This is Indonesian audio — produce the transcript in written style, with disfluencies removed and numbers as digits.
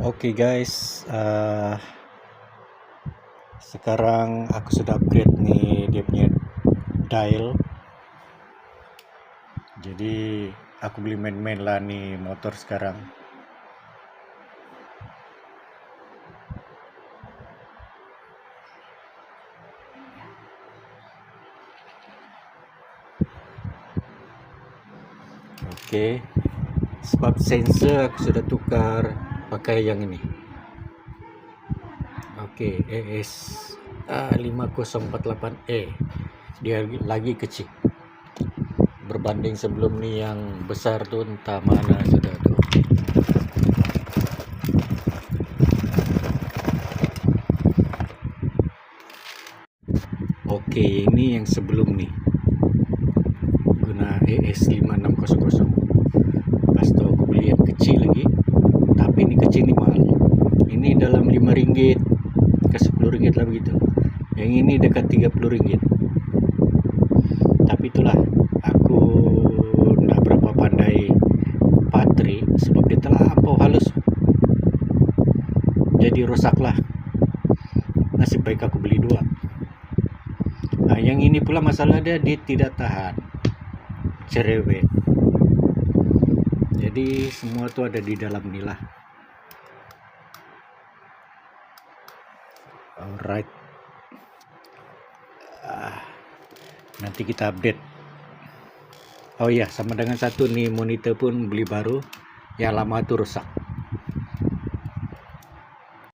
Oke guys, sekarang aku sudah upgrade nih dia punya dial. Jadi aku beli main-main lah nih motor sekarang. Oke, sebab sensor aku sudah tukar pakai yang ini. Oke, ES 5048E. Dia lagi kecil berbanding sebelum nih yang besar tuh entah mana sudah tuh. Oke, ini yang sebelum nih guna ES 5600. Pas tuh aku beli yang kecil lagi, tapi ini kecil nih mahal. Ini dalam 5 ringgit ke 10 ringgit lah begitu. Yang ini dekat 30 ringgit. Tapi itulah, aku tidak berapa pandai baterai sebab dia terlampau halus, jadi rusaklah. Nasib baik aku beli dua. Nah, yang ini pula masalah dia tidak tahan cerewet. Jadi semua tuh ada di dalam ini lah. Alright, nanti kita update. Oh iya, sama dengan satu nih monitor pun beli baru, yang lama tuh rusak.